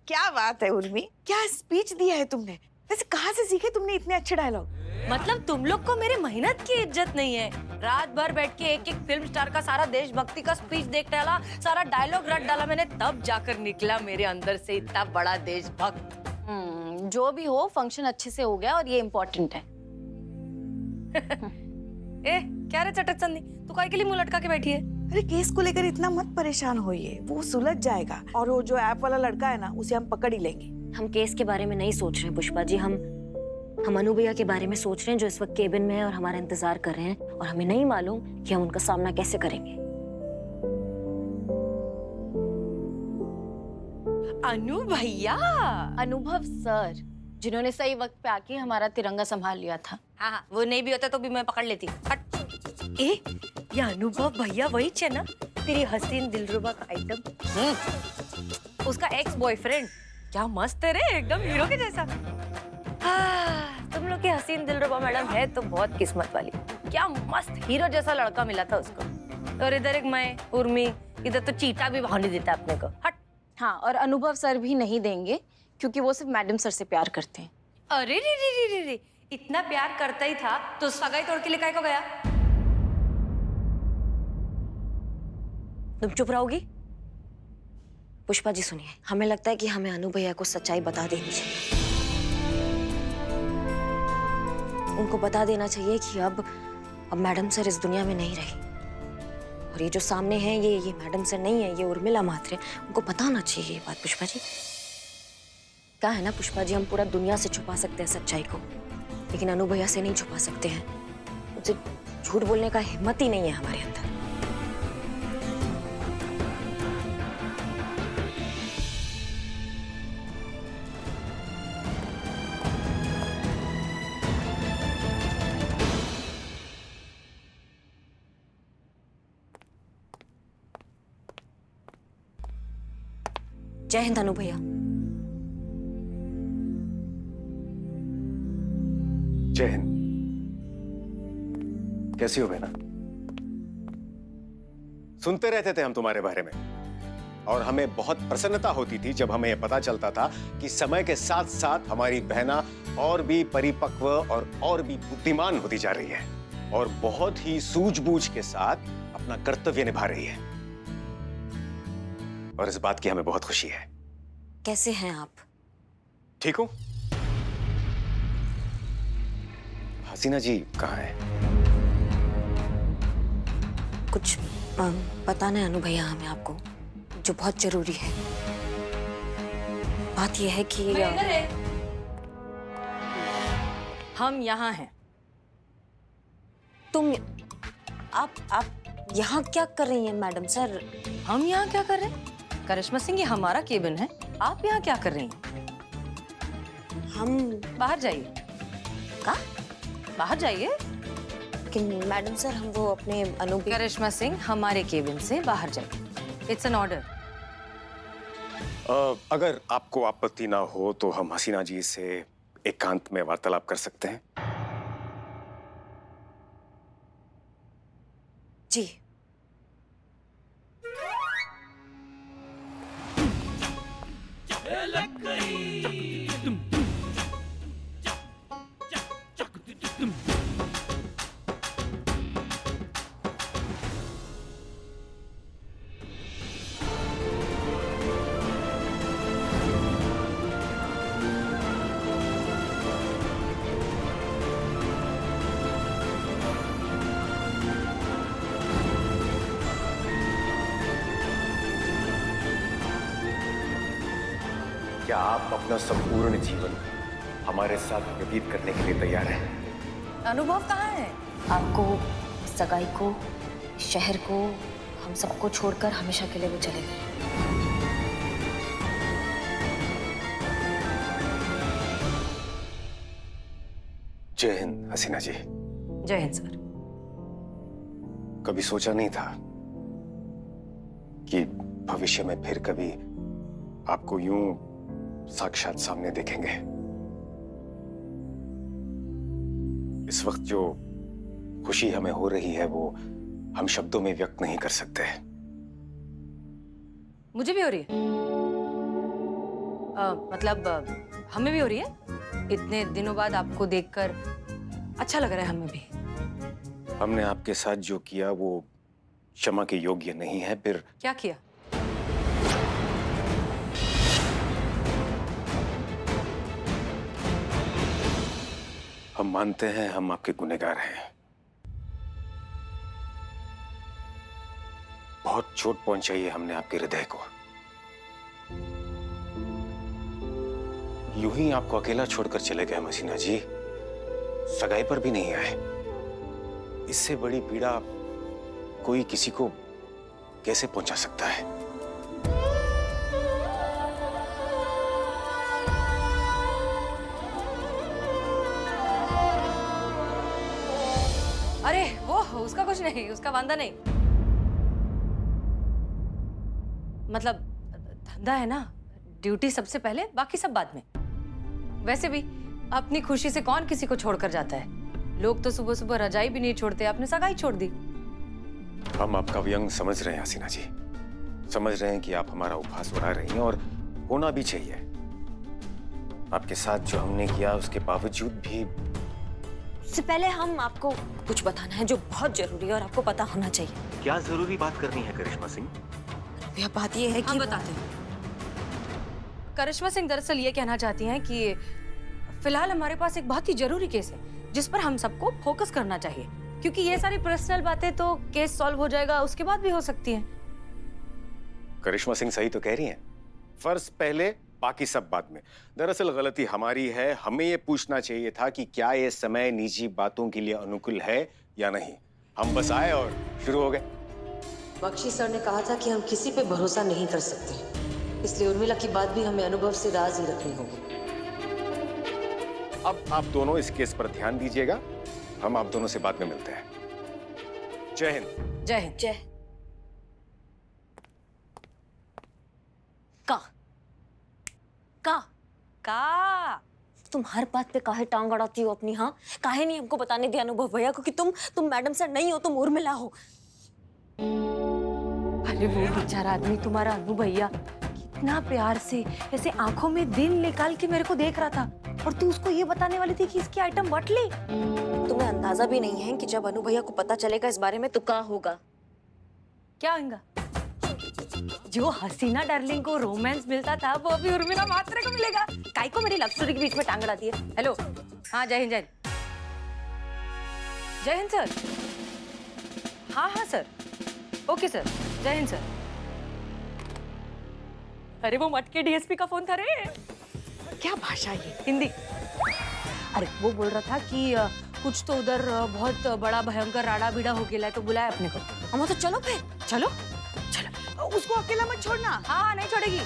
क्या बात है उर्मी, क्या स्पीच दिया है तुमने। वैसे कहाँ से सीखे तुमने इतने अच्छे डायलॉग? मतलब तुम लोग को मेरी मेहनत की इज्जत नहीं है। रात भर बैठ के एक एक फिल्म स्टार का सारा देशभक्ति का स्पीच देख डाला, सारा डायलॉग रट डाला मैंने, तब जाकर निकला मेरे अंदर से इतना बड़ा देशभक्त। जो भी हो, फंक्शन अच्छे से हो गया और ये इम्पोर्टेंट है। ए, क्या रे चटक चंदी, तू काहे के लिए मुंह लटका के बैठी है? अरे केस को लेकर इतना मत परेशान होइए, वो सुलझ जाएगा। और वो जो ऐप वाला लड़का है ना, उसे हम पकड़ ही लेंगे। हम केस के बारे में नहीं सोच रहे हैं पुष्पा जी, हम अनु भैया के बारे में सोच रहे हैं जो इस वक्त केबिन में है और हमारा इंतजार कर रहे हैं, और हमें नहीं मालूम कि हम उनका सामना कैसे करेंगे। अनु भैया, अनुभव सर, जिन्होंने सही वक्त पे आके हमारा तिरंगा संभाल लिया था। हाँ, वो नहीं भी होता तो भी मैं पकड़ लेती। हट। ए, ये अनुभव भैया वही है ना, तेरी हसीन दिलरुबा का आइटम, उसका एक्स बॉयफ्रेंड। क्या मस्त है रे, एकदम हीरो के जैसा। तुम लोग की हसीन दिलरुबा मैडम है तो बहुत किस्मत वाली। क्या मस्त हीरो जैसा लड़का मिला था उसको। और इधर एक मैं उर्मी, इधर तो चीता भी भाव नहीं देता अपने को। हट। हाँ, और अनुभव सर भी नहीं देंगे क्योंकि वो सिर्फ मैडम सर से प्यार करते हैं। अरे रे रे रे रे रे, इतना प्यार करता ही था तो सगाई तोड़ के लेकर को गया? तुम चुप रहोगी? पुष्पा जी सुनिए, हमें लगता है कि हमें अनु भैया को सच्चाई बता देनी चाहिए। उनको बता देना चाहिए कि अब मैडम सर इस दुनिया में नहीं रही, और ये जो सामने है ये मैडम सर नहीं है, ये उर्मिला मात्रे। उनको बताना चाहिए ये बात। पुष्पा जी क्या है ना पुष्पा जी, हम पूरा दुनिया से छुपा सकते हैं सच्चाई को, लेकिन अनु भैया से नहीं छुपा सकते हैं। उनसे झूठ बोलने का हिम्मत ही नहीं है हमारे अंदर। जय हिंद अनु भैया। जय हिंद। कैसी हो बहना? सुनते रहते थे हम तुम्हारे बारे में, और हमें बहुत प्रसन्नता होती थी जब हमें यह पता चलता था कि समय के साथ साथ हमारी बहना और भी परिपक्व और भी बुद्धिमान होती जा रही है, और बहुत ही सूझबूझ के साथ अपना कर्तव्य निभा रही है, और इस बात की हमें बहुत खुशी है। कैसे हैं आप? ठीक हूं। हसीना जी कहाँ है? कुछ बताना है अनु भैया हमें आपको, जो बहुत जरूरी है। बात यह है कि हम यहाँ हैं। आप यहाँ क्या कर रही हैं मैडम सर? हम यहाँ क्या कर रहे हैं? करिश्मा सिंह, ये हमारा केबिन है, आप यहाँ क्या कर रही हैं? हम बाहर जाइए। का? बाहर जाइए। लेकिन मैडम सर, हम वो अपने अनु करिश्मा सिंह, हमारे केबिन से बाहर जाइए। It's an order. अगर आपको आपत्ति ना हो तो हम हसीना जी से एकांत में वार्तालाप कर सकते हैं। जी। क्या आप अपना संपूर्ण जीवन हमारे साथ व्यतीत करने के लिए तैयार हैं? अनुभव कहाँ है? आपको, सगाई को, शहर को, हम सबको छोड़कर हमेशा के लिए वो चले गए। जय हिंद हसीना जी। जय हिंद सर। कभी सोचा नहीं था कि भविष्य में फिर कभी आपको यूं साक्षात सामने देखेंगे। इस वक्त जो खुशी हमें हो रही है वो हम शब्दों में व्यक्त नहीं कर सकते। मुझे भी हो रही है। मतलब हमें भी हो रही है। इतने दिनों बाद आपको देखकर अच्छा लग रहा है हमें भी। हमने आपके साथ जो किया वो क्षमा के योग्य नहीं है। फिर क्या किया? हम मानते हैं हम आपके गुनहगार हैं। बहुत चोट पहुंचाई है हमने आपके हृदय को। यूं ही आपको अकेला छोड़कर चले गए मसीना जी, सगाई पर भी नहीं आए। इससे बड़ी पीड़ा कोई किसी को कैसे पहुंचा सकता है? अरे वो उसका कुछ नहीं, उसका वांदा नहीं। मतलब धंधा है ना, ड्यूटी सबसे पहले, बाकी सब बाद में। वैसे भी अपनी खुशी से कौन किसी को छोड़कर जाता है? लोग तो सुबह सुबह रजाई भी नहीं छोड़ते, आपने सगाई छोड़ दी। हम आपका व्यंग समझ रहे हैं हसीना जी, समझ रहे हैं कि आप हमारा उपहास उड़ा रही हैं और होना भी चाहिए। आपके साथ जो हमने किया उसके बावजूद भी। उससे पहले हम आपको कुछ बताना है जो बहुत जरूरी है और आपको पता होना चाहिए। क्या जरूरी बात करनी है करिश्मा सिंह? यह बात ये है कि हम बताते हैं। करिश्मा सिंह दरअसल ये कहना चाहती हैं कि फिलहाल हमारे पास एक बहुत ही जरूरी केस है जिस पर हम सबको फोकस करना चाहिए, क्योंकि ये सारी पर्सनल बातें तो केस सॉल्व हो जाएगा उसके बाद भी हो सकती हैं। करिश्मा सिंह सही तो कह रही हैं। फर्ज पहले, बाकी सब बाद में। दरअसल गलती हमारी है। हमें ये पूछना चाहिए था कि क्या ये समय निजी बातों के लिए अनुकूल है या नहीं। हम बस आए और शुरू हो गए। बख्शी सर ने कहा था कि हम किसी पे भरोसा नहीं कर सकते, इसलिए उर्मिला की बात भी हमें अनुभव से राज ही रखनी होगी। अब आप दोनों इस केस पर ध्यान दीजिएगा। हम आप दोनों से बाद में मिलते हैं। जय हिंद। जय हिंद। जय। का का का तुम हर बात पे काहे टांग अड़ाती हो अपनी? हाँ, काहे नहीं हमको बताने दिया अनुभव भैया को कि तुम मैडम सर नहीं हो, तुम उर्मिला हो। अरे वो बेचारा आदमी तुम्हारा अनु भैया कितना प्यार से ऐसे आंखों में दिल निकाल के मेरे को देख रहा था, और तू उसको ये बताने वाली थी कि इसकी आइटम बट ली। तुम्हें अंदाजा भी नहीं है कि जब अनु भैया को पता चलेगा इस बारे में तो क्या होगा। क्या होगा? जो हसीना डार्लिंग को रोमांस मिलता था वो अभी उर्मिला मात्रे को मिलेगा। काई को मेरी लव स्टोरी के बीच में टांग अड़ाती है। हेलो, हाँ जय हिंद। जय हिंद। जय हिंद सर। हाँ हाँ सर, ओके सर। जय हिंद सर। अरे वो मटके डीएसपी का फोन था रे। क्या भाषा ये? हिंदी। अरे वो बोल रहा था कि कुछ तो उधर बहुत बड़ा भयंकर राड़ा बीड़ा हो गया है, तो बुलाया अपने को। हम तो चलो फिर। चलो। उसको अकेला मत छोड़ना। हाँ नहीं छोड़ेगी।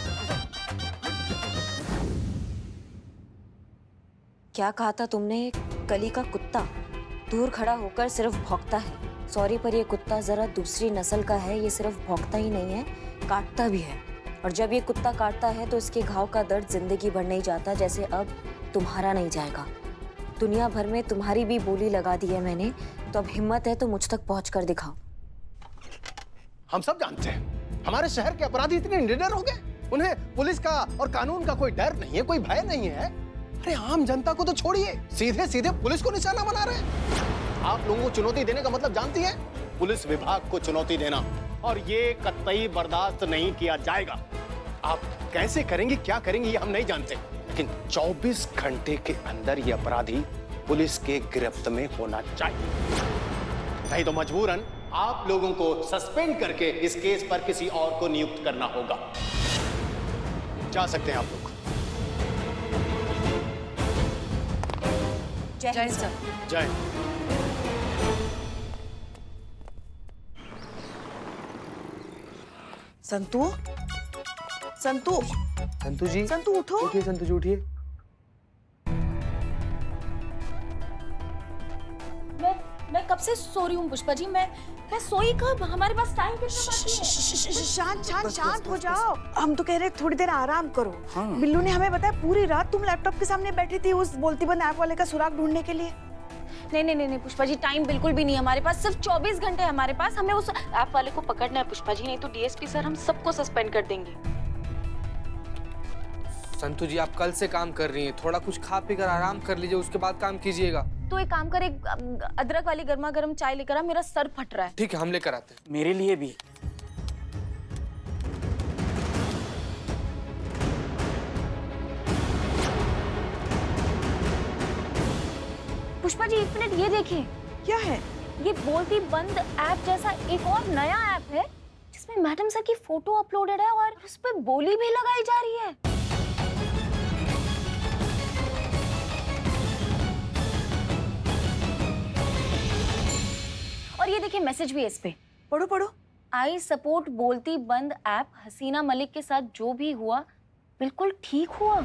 क्या कहा था तुमने? कली का कुत्ता दूर खड़ा होकर सिर्फ भौंकता है। सॉरी पर ये कुत्ता जरा दूसरी नस्ल का है। ये सिर्फ भौंकता ही नहीं है, काटता भी है। और जब ये कुत्ता काटता है तो इसके घाव का दर्द जिंदगी भर नहीं जाता, जैसे अब तुम्हारा नहीं जाएगा। दुनिया भर में तुम्हारी भी बोली लगा दी है मैंने, तो अब हिम्मत है तो मुझ तक पहुंच कर दिखाओ। हम सब जानते हैं हमारे शहर के अपराधी इतने निडर हो गए, उन्हें पुलिस का और कानून का कोई डर नहीं है, कोई भय नहीं है। अरे आम जनता को तो छोड़िए, सीधे सीधे पुलिस को निशाना बना रहे हैं। आप लोगों को चुनौती देने का मतलब जानती है? पुलिस विभाग को चुनौती देना, और ये कतई बर्दाश्त नहीं किया जाएगा। आप कैसे करेंगी, क्या करेंगी, ये हम नहीं जानते, लेकिन 24 घंटे के अंदर ये अपराधी पुलिस के गिरफ्त में होना चाहिए। नहीं तो मजबूरन आप लोगों को सस्पेंड करके इस केस पर किसी और को नियुक्त करना होगा। जा सकते हैं आप लोग। जय हिंद सर। जय। संतू, संतू, संतू जी, संतू उठो। उठिए संतू जी, उठिए। मैं कब से सो रही हूँ पुष्पा जी। मैं सोई कब? हमारे पास टाइम कितना बाकी है? शांत शांत शांत हो जाओ। हम तो कह रहे थोड़ी देर आराम करो। बिल्लू ने हमें बताया पूरी रात तुम लैपटॉप के सामने बैठी थी उस बोलती बंद ऐप वाले का सुराग ढूंढने के लिए। नहीं पुष्पा जी, टाइम बिल्कुल भी नहीं है हमारे पास। सिर्फ 24 घंटे हमारे पास। हमें उस ऐप वाले को पकड़ना है पुष्पा जी, नहीं तो डीएसपी सर हम सबको सस्पेंड कर देंगे। संतू जी, आप कल से काम कर रही हैं, थोड़ा कुछ खा पी कर आराम कर लीजिए, उसके बाद काम कीजिएगा। तो एक काम कर, एक अदरक वाली गर्मा गर्म चाय लेकर आ, मेरा सर फट रहा है। ठीक है, हम लेकर आते हैं। मेरे लिए भी। पुष्पा जी, 1 मिनट, ये देखिए, क्या है? ये बोलती बंद ऐप जैसा एक और नया ऐप है जिसमें मैडम सर की फोटो अपलोडेड है और उस पे बोली भी लगाई जा रही है। और ये देखिए, मैसेज भी है इस पे। पढ़ो पढ़ो। आई सपोर्ट बोलती बंद ऐप, हसीना मलिक के साथ जो भी हुआ बिल्कुल ठीक हुआ,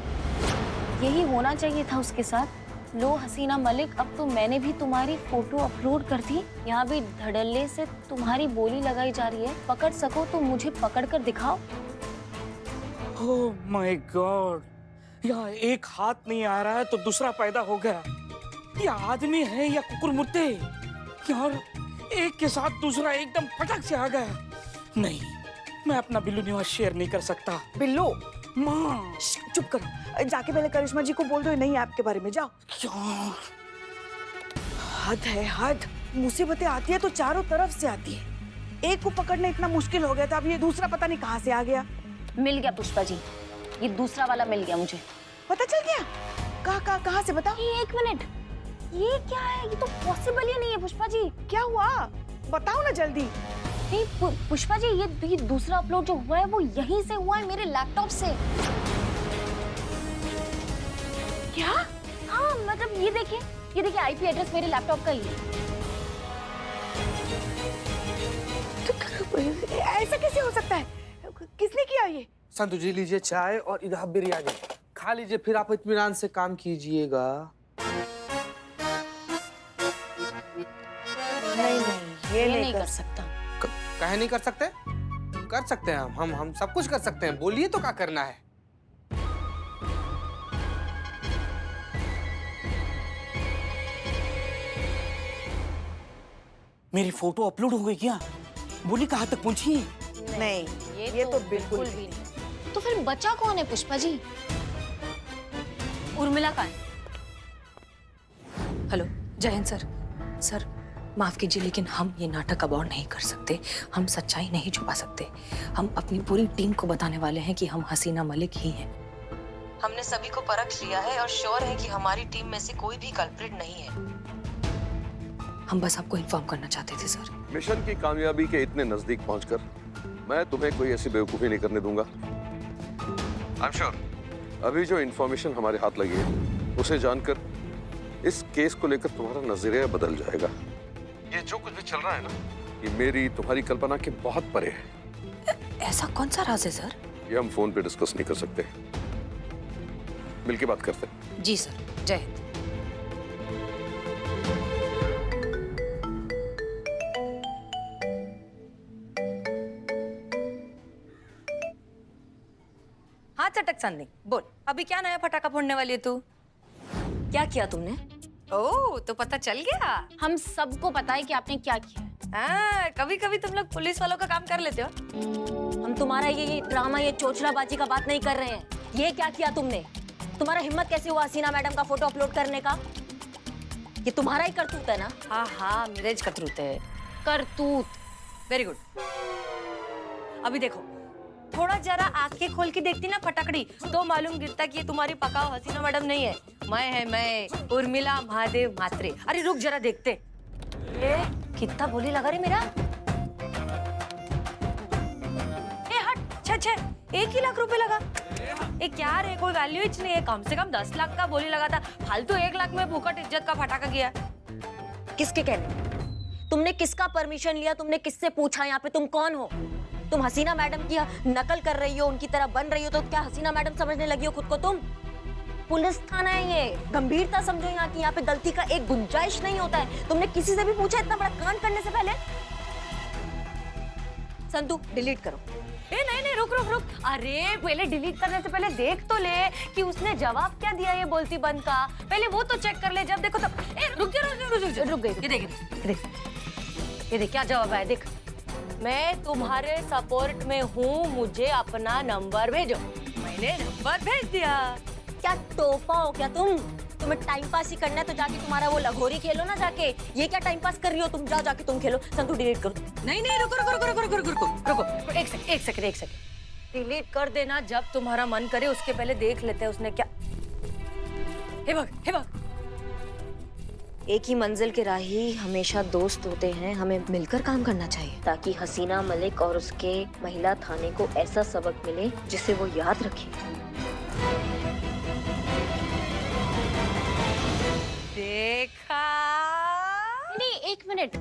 यही होना चाहिए था उसके साथ। लो हसीना मलिक, अब तो मैंने भी तुम्हारी फोटो अपलोड कर दी। यहाँ भी धड़ल्ले से तुम्हारी बोली लगाई जा रही है। पकड़ सको तो मुझे पकड़ कर दिखाओ। ओह माय गॉड, यहाँ एक हाथ नहीं आ रहा है तो दूसरा पैदा हो गया। ये आदमी है या कुकुर मुर्ते? यार, एक के साथ दूसरा एकदम फटक से आ गया। नहीं, मैं अपना बिल्लू निवास शेयर नहीं कर सकता। बिल्लू, माँ चुप करो। जाके पहले करिश्मा जी को बोल दो नई ऐप के बारे में। जाओ। क्या हद है, हद। मुसीबतें आती है तो चारों तरफ से आती है। एक को पकड़ना इतना मुश्किल हो गया था, अब ये दूसरा पता नहीं कहाँ से आ गया। मिल गया पुष्पा जी, ये दूसरा वाला मिल गया मुझे। पता चल गया? कहाँ से बताओ? ये 1 मिनट, ये क्या है? ये तो पॉसिबल ही नहीं है पुष्पा जी। क्या हुआ? बताओ ना जल्दी। नहीं पुष्पा जी, ये दूसरा अपलोड जो हुआ है वो यहीं से हुआ है, मेरे लैपटॉप से। क्या? हाँ, मतलब ये देखिए आईपी एड्रेस मेरे लैपटॉप का ही है। तो ऐसा कैसे हो सकता है? किसने किया ये? संतू जी, लीजिए चाय और इधर बिरयानी खा लीजिए, फिर आप इत्मीनान से काम कीजिएगा। नहीं, ये नहीं कर सकता। काहे नहीं कर सकते? कर सकते हैं हम सब कुछ कर सकते हैं। बोलिए तो क्या करना है? मेरी फोटो अपलोड हो गई क्या? बोली कहाँ तक पहुंची? नहीं, ये तो बिल्कुल भी नहीं। तो फिर बचा कौन है पुष्पा जी? उर्मिला का है। हेलो, जय हिंद सर। सर माफ कीजिए, लेकिन हम ये नाटक अब और नहीं कर सकते। हम सच्चाई नहीं छुपा सकते। हम अपनी पूरी टीम को बताने वाले हैं कि हम हसीना मलिक ही हैं। हमने सभी को परख लिया है और श्योर है कि हमारी टीम में से कोई भी कल्प्रिट नहीं है। हम बस आपको इन्फॉर्म करना चाहते थे सर। मिशन की कामयाबी के इतने नजदीक पहुंचकर मैं तुम्हें कोई ऐसी बेवकूफी नहीं करने दूंगा। आई एम श्योर अभी जो इन्फॉर्मेशन हमारे हाथ लगी है उसे जानकर इस केस को लेकर तुम्हारा नजरिया बदल जाएगा। ये जो कुछ भी चल रहा है ना, ये मेरी तुम्हारी कल्पना के बहुत परे है। ऐसा कौन सा राज है सर? ये हम फोन पे डिस्कस नहीं कर सकते, मिलके बात करते हैं। जी सर, जय हिंद। हाँ चटक चांदनी, बोल अभी क्या नया पटाखा फोड़ने वाली है तू? क्या किया तुमने? ओह, तो पता चल गया। हम सबको पता है कि आपने क्या किया है। हाँ, कभी कभी तुम लोग पुलिस वालों का काम कर लेते हो। हम तुम्हारा ये ड्रामा, ये चोचलाबाजी का बात नहीं कर रहे हैं। ये क्या किया तुमने? तुम्हारा हिम्मत कैसे हुआ हसीना मैडम का फोटो अपलोड करने का? ये तुम्हारा ही करतूत है ना? हाँ हाँ, मेरे ज करतूत है। करतूत। Very good. अभी देखो, थोड़ा जरा आंखें खोल के देखती ना फटाकड़ी, तो मालूम गिरता कि ये तुम्हारी पकाओ हसीना मैडम नहीं है। मैं उर्मिला महादेव म्हात्रे। अरे रुक जरा देखते। ये कितना बोली लगा रही मेरा? ए हट, छे 1 लाख रुपए लगा। ए क्या रे, कोई वैल्यू ही नहीं है। कम से कम 10 लाख का बोली लगा था, फालतू 1 लाख में फुकट इज्जत का फटाका किया। किसके कहने? तुमने किसका परमिशन लिया? तुमने किससे पूछा? यहाँ पे तुम कौन हो? तुम हसीना मैडम की नकल कर रही हो, उनकी तरह बन रही हो, तो क्या हसीना मैडम समझने लगी हो खुद को तुम? पुलिस थाना है ये, गंभीरता समझो यहाँ की। यहाँ पे गलती का एक गुंजाइश नहीं होता है। तुमने किसी से भी पूछा इतना बड़ा कांड करने से पहले? संतू, डिलीट करो। ए नहीं, रुक। अरे पहले डिलीट करने से पहले देख तो ले कि उसने जवाब क्या दिया ये बोलती बंद का। पहले वो तो चेक कर ले, जब देखो तब। ए रुक गई। ये देख क्या जवाब है। देख, मैं तुम्हारे सपोर्ट में हूँ, मुझे अपना नंबर भेजो। मैंने नंबर भेज दिया। क्या टोपा हो क्या तुम? तुम्हें टाइम पास ही करना है तो जाके तुम्हारा वो लगोरी खेलो ना जाके। ये क्या टाइम पास कर रही हो तुम? जाओ जाके तुम खेलो। संतु डिलीट करो। नहीं नहीं, रुको रुको रुको रुको रुको रुको रुको, एक सेकंड। डिलीट कर देना जब तुम्हारा मन करे, उसके पहले देख लेते हैं उसने क्या। हे भग। एक ही मंजिल के राही हमेशा दोस्त होते हैं। हमें मिलकर काम करना चाहिए ताकि हसीना मलिक और उसके महिला थाने को ऐसा सबक मिले जिसे वो याद रखें। देखा? नहीं, एक मिनट।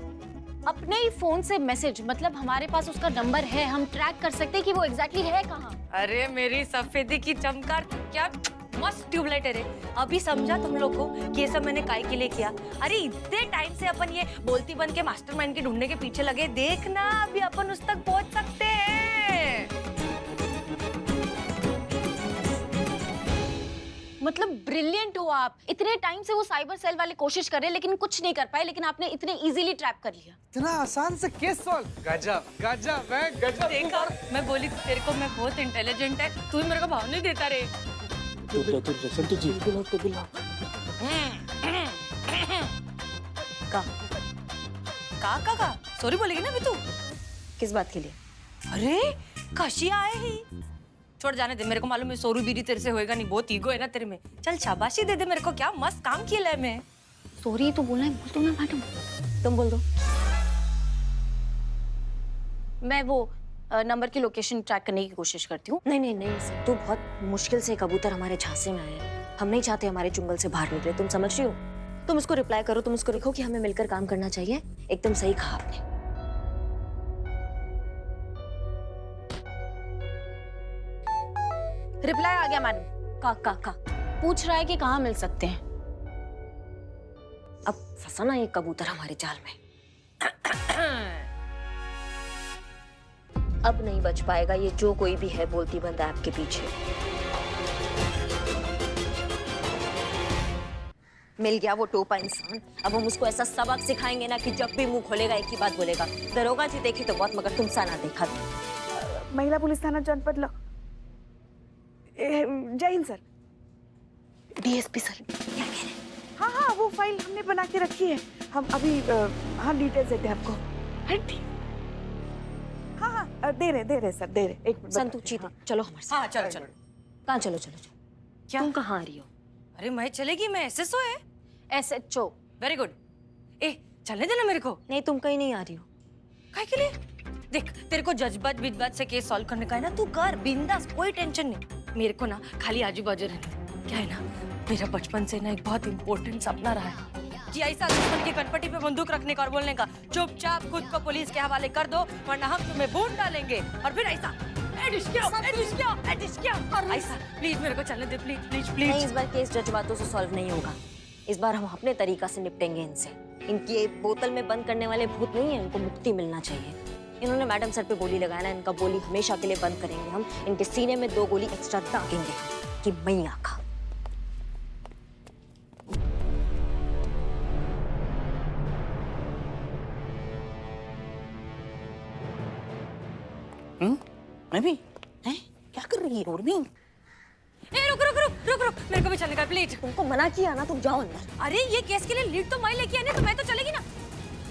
अपने ही फोन से मैसेज, मतलब हमारे पास उसका नंबर है, हम ट्रैक कर सकते हैं कि वो एग्जैक्टली है कहाँ। अरे मेरी सफेदी की चमकार, क्या मस्त ट्यूबलाइट है रे। अभी समझा तुम लोग को कि ये सब मैंने काहे के लिए किया? अरे इतने टाइम से अपन ये बोलती बन के मास्टरमाइंड के ढूंढने के पीछे लगे, देखना अभी अपन उस तक पहुंच सकते हैं। मतलब ब्रिलियंट हो आप। इतने टाइम से वो साइबर सेल वाले कोशिश कर रहे हैं लेकिन कुछ नहीं कर पाए, लेकिन आपने इतने इजीली ट्रैप कर लिया। इतना आसान से केस सॉल्व। गजब है, गजब। देखा, मैं बोली तेरे को मैं बहुत इंटेलिजेंट है, तू ही मेरे को भाव नहीं देता रे। संतु जी का सॉरी बोलेगी ना अभी तू? किस बात के लिए? अरे कशिया आए ही। छोड़ जाने दे, मेरे को मालूम है सोरू बीरी तेरे से होएगा नहीं, बहुत ईगो है ना तेरे में। चल शाबाशी दे दे मेरे को, क्या मस्त काम किया है मैं। सॉरी तो बोलना है, बोल दो ना मैडम। तुम बोल दो। मैं वो नंबर की लोकेशन ट्रैक करने की कोशिश करती हूँ। नहीं सर, तो बहुत मुश्किल से कबूतर हमारे झांसे में आए हैं। हम नहीं चाहते हमारे चुंगल से बाहर निकले, तुम समझ रही हो? तुम उसको रिप्लाई करो, तुम उसको लिखो कि हमें मिलकर काम करना चाहिए। एकदम सही कहा आपने। रिप्लाई आ गया मैडम। का पूछ रहा है कि कहाँ मिल सकते हैं। अब फंसा ना ये कबूतर हमारे जाल में। अब नहीं बच पाएगा ये जो कोई भी है बोलती बंद ऐप के पीछे। मिल गया वो टोपा इंसान। अब हम उसको ऐसा सबक सिखाएंगे ना कि जब भी मुंह खोलेगा एक ही बात बोलेगा, दरोगा जी देखी तो बहुत मगर तुम सा ना देखा। महिला पुलिस थाना जनपद जय हिंद सर। डीएसपी सर क्या कह रहे हैं? हाँ, वो फाइल हमने बना के रखी है। हम अभी हाँ डिटेल्स देते हैं आपको। हाँ, दे रहे सर, दे रहे। एक मिनट संतु चीता चलो हमारे साथ। हाँ चलो। कहाँ चलो? क्या? तुम कहाँ आ रही हो? अरे मैं चलेगी, मैं एसएसओ है। SHO। Very good. ए चलने देना मेरे को। नहीं तुम कहीं नहीं आ रही हो। काहे के लिए? देख तेरे को जज्बात से केस सॉल्व करने का है ना, तू कर बिंदास, कोई टेंशन नहीं। मेरे को ना खाली आजू बाजू रहने दे। क्या है ना, मेरा बचपन से ना एक बहुत इंपॉर्टेंट सपना रहा है कि ऐसा दुश्मन की कनपटी पे बंदूक रखने का और बोलने का, चुपचाप खुद को पुलिस के हवाले कर दो वरना हम तुम्हें बूंद डालेंगे। और फिर ऐसा ऐसा प्लीज मेरे को चलने दे, प्लीज। नहीं, इस बार केस जज्बातों से सॉल्व नहीं होगा। इस बार हम अपने तरीका से निपटेंगे इनसे। इनकी बोतल में बंद करने वाले भूत नहीं है, इनको मुक्ति मिलना चाहिए। इन्होंने मैडम सर पे गोली लगाया ना, इनका गोली हमेशा के लिए बंद करेंगे हम। इनके सीने में 2 गोली एक्स्ट्रा दागेंगे कि मैया का। मैं भी हैं? क्या कर रही है उर्मी? ए रुक, मेरे को भी चलने का प्लीज। तुमको मना किया ना, तुम जाओ अंदर। अरे ये केस के लिए लीड तो मैं लेके आई ना, तो मैं तो चलेगी ना।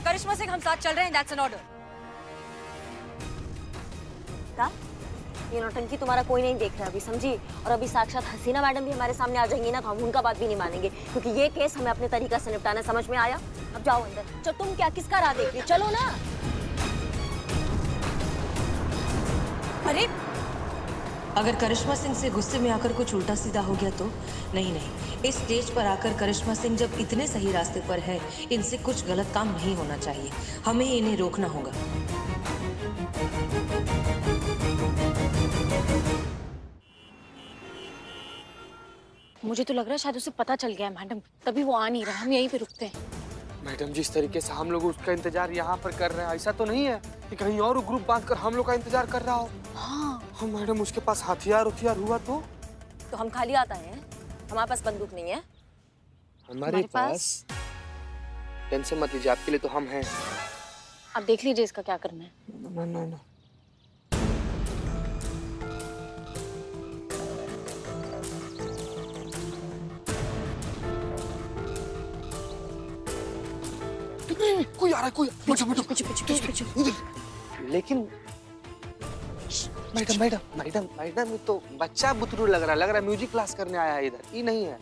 करिश्मा सिंह हम साथ चल रहे हैं, दैट्स एन ऑर्डर। क्या? ये नौटंकी तुम्हारा कोई नहीं देख रहा अभी, समझी? और अभी साक्षात हसीना मैडम भी हमारे सामने आ जाएंगी ना, तो हम उनका बात भी नहीं मानेंगे, क्योंकि ये केस हमें अपने तरीका से निपटाना। समझ में आया? अब जाओ अंदर। चलो तुम क्या किसका राह देख रही हो? चलो ना। अरे अगर करिश्मा सिंह से गुस्से में आकर कुछ उल्टा सीधा हो गया तो? नहीं, इस स्टेज पर आकर करिश्मा सिंह जब इतने सही रास्ते पर है, इनसे कुछ गलत काम नहीं होना चाहिए। हमें इन्हें रोकना होगा। मुझे तो लग रहा है शायद उसे पता चल गया है मैडम, तभी वो आ नहीं रहा। हम यहीं पे रुकते हैं। मैडम, जिस तरीके से हम लोग उसका इंतजार यहाँ पर कर रहे हैं, ऐसा तो नहीं है कि कहीं और ग्रुप बांधकर हम लोग का इंतजार कर रहा हो। हाँ मैडम, उसके पास हथियार हुआ तो हम खाली आता है? हमारे पास बंदूक नहीं है। हमारे पास टेंशन मत लीजिए, आपके लिए तो हम हैं। आप देख लीजिए इसका क्या करना है। ना। नहीं कोई आ रहा है कोई उधर। लेकिन मैडम मैडम मैडम मैडम ये तो बच्चा बुतरू लग रहा है म्यूजिक क्लास करने आया है इधर। ये नहीं है।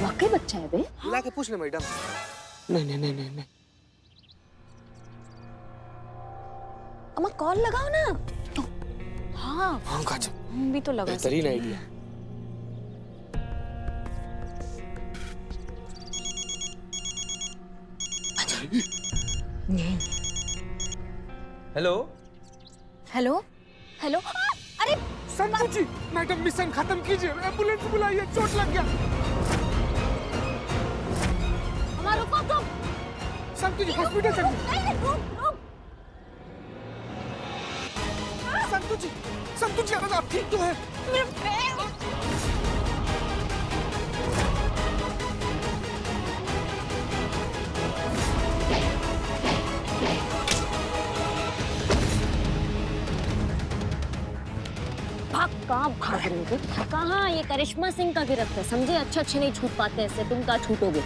वाकई बच्चा है बे? बुला के पूछ ले मैडम। नहीं नहीं नहीं नहीं नहीं। अम्मा कॉल लगाओ ना। हाँ हाँ काजल, हम भी तो लगा बेहतरीन आइडिया। Hello hello hello. अरे संतु जी, मैडम मिशन खत्म कीजिए, एम्बुलेंस बुलाइए, चोट लग गया। हमारा रुको तुम। संतु जी हॉस्पिटल चलिए। नहीं रुक रुक। संतु जी अगर आप ठीक तो है। मेरा पैर। कहाँ भाग रहे हो? कहाँ? ये करिश्मा सिंह का गिरफ्त है, समझे? अच्छे अच्छे नहीं छूट पाते ऐसे, तुम कहाँ छूटोगे?